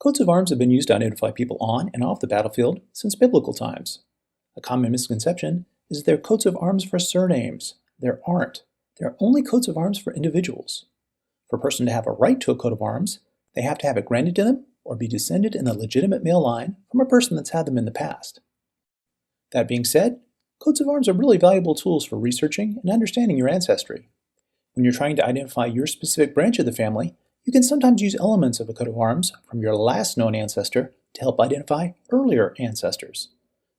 Coats of arms have been used to identify people on and off the battlefield since biblical times. A common misconception is that they're coats of arms for surnames. There aren't. They're only coats of arms for individuals. For a person to have a right to a coat of arms, they have to have it granted to them or be descended in the legitimate male line from a person that's had them in the past. That being said, coats of arms are really valuable tools for researching and understanding your ancestry. When you're trying to identify your specific branch of the family, you can sometimes use elements of a coat of arms from your last known ancestor to help identify earlier ancestors.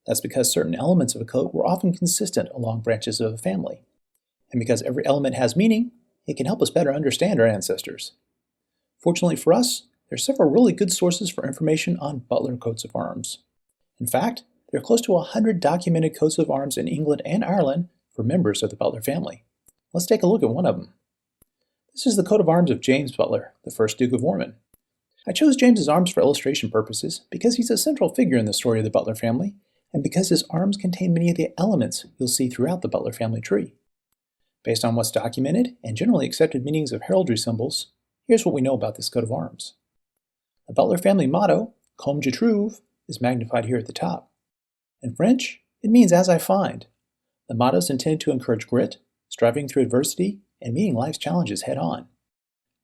That's because certain elements of a coat were often consistent along branches of a family. And because every element has meaning, it can help us better understand our ancestors. Fortunately for us, there are several really good sources for information on Butler coats of arms. In fact, there are close to 100 documented coats of arms in England and Ireland for members of the Butler family. Let's take a look at one of them. This is the coat of arms of James Butler, the first Duke of Ormond. I chose James's arms for illustration purposes because he's a central figure in the story of the Butler family, and because his arms contain many of the elements you'll see throughout the Butler family tree. Based on what's documented and generally accepted meanings of heraldry symbols, here's what we know about this coat of arms. The Butler family motto, Comme je trouve, is magnified here at the top. In French, it means as I find. The motto is intended to encourage grit, striving through adversity, and meeting life's challenges head-on.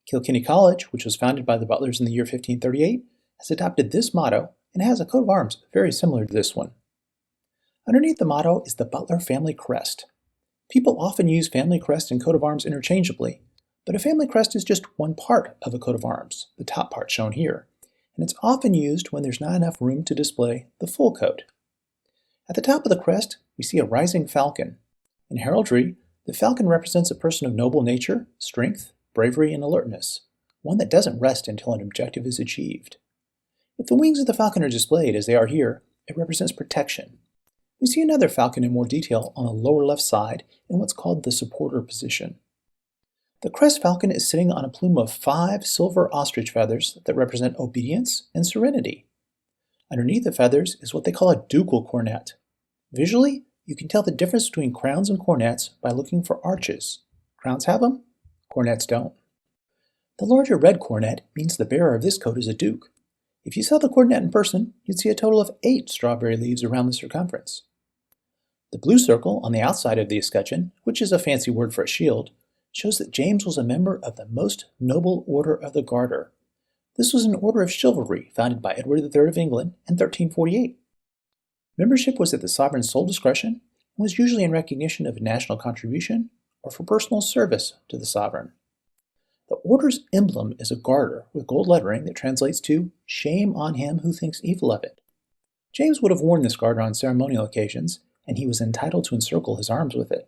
Kilkenny College, which was founded by the Butlers in the year 1538, has adopted this motto and has a coat of arms very similar to this one. Underneath the motto is the Butler family crest. People often use family crest and coat of arms interchangeably, but a family crest is just one part of a coat of arms, the top part shown here, and it's often used when there's not enough room to display the full coat. At the top of the crest, we see a rising falcon. In heraldry, the falcon represents a person of noble nature, strength, bravery, and alertness, one that doesn't rest until an objective is achieved. If the wings of the falcon are displayed as they are here, it represents protection. We see another falcon in more detail on the lower left side in what's called the supporter position. The crest falcon is sitting on a plume of 5 silver ostrich feathers that represent obedience and serenity. Underneath the feathers is what they call a ducal coronet. Visually, you can tell the difference between crowns and coronets by looking for arches. Crowns have them, coronets don't. The larger red coronet means the bearer of this coat is a duke. If you saw the coronet in person, you'd see a total of 8 strawberry leaves around the circumference. The blue circle on the outside of the escutcheon, which is a fancy word for a shield, shows that James was a member of the Most Noble Order of the Garter. This was an order of chivalry founded by Edward III of England in 1348. Membership was at the sovereign's sole discretion and was usually in recognition of a national contribution or for personal service to the sovereign. The order's emblem is a garter with gold lettering that translates to "Shame on him who thinks evil of it." James would have worn this garter on ceremonial occasions, and he was entitled to encircle his arms with it.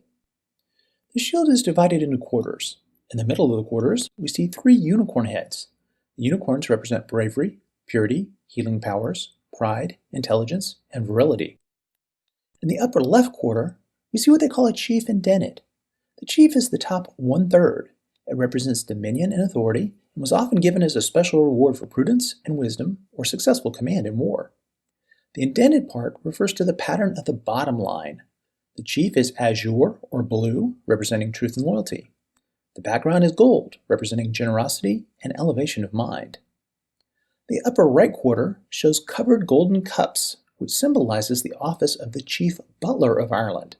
The shield is divided into quarters. In the middle of the quarters, we see 3 unicorn heads. The unicorns represent bravery, purity, healing powers, pride, intelligence, and virility. In the upper left quarter, we see what they call a chief indented. The chief is the top 1/3. It represents dominion and authority and was often given as a special reward for prudence and wisdom or successful command in war. The indented part refers to the pattern of the bottom line. The chief is azure or blue, representing truth and loyalty. The background is gold, representing generosity and elevation of mind. The upper right quarter shows covered golden cups, which symbolizes the office of the chief butler of Ireland.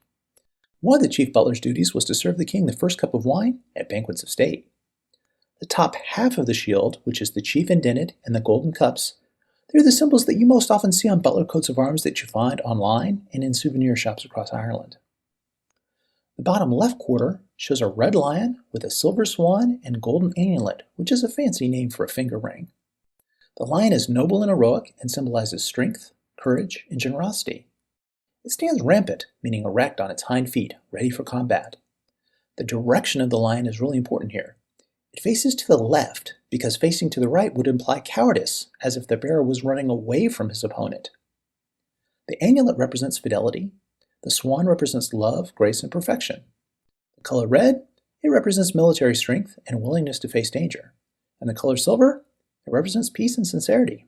One of the chief butler's duties was to serve the king the first cup of wine at banquets of state. The top half of the shield, which is the chief indented and the golden cups, they're the symbols that you most often see on Butler coats of arms that you find online and in souvenir shops across Ireland. The bottom left quarter shows a red lion with a silver swan and golden amulet, which is a fancy name for a finger ring. The lion is noble and heroic and symbolizes strength, courage, and generosity. It stands rampant, meaning erect on its hind feet, ready for combat. The direction of the lion is really important here. It faces to the left because facing to the right would imply cowardice, as if the bearer was running away from his opponent. The amulet represents fidelity. The swan represents love, grace, and perfection. The color red, it represents military strength and willingness to face danger. And the color silver, it represents peace and sincerity.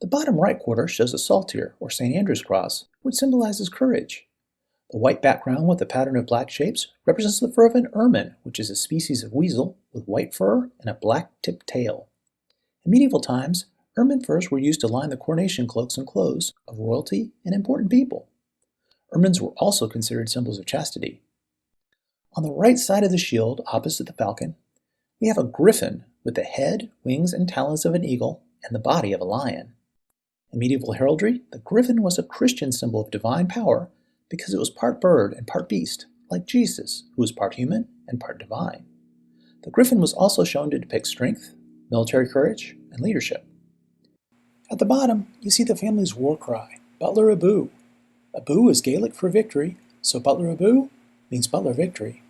The bottom right quarter shows a saltire, or St. Andrew's cross, which symbolizes courage. The white background with a pattern of black shapes represents the fur of an ermine, which is a species of weasel with white fur and a black-tipped tail. In medieval times, Ermine furs were used to line the coronation cloaks and clothes of royalty and important people. Ermines were also considered symbols of chastity. On the right side of the shield, opposite the falcon, we have a griffin with the head, wings, and talons of an eagle and the body of a lion. In medieval heraldry, the griffin was a Christian symbol of divine power because it was part bird and part beast, like Jesus, who was part human and part divine. The griffin was also shown to depict strength, military courage, and leadership. At the bottom, you see the family's war cry, Butler Abu. Abu is Gaelic for victory, so Butler Abu means Butler victory.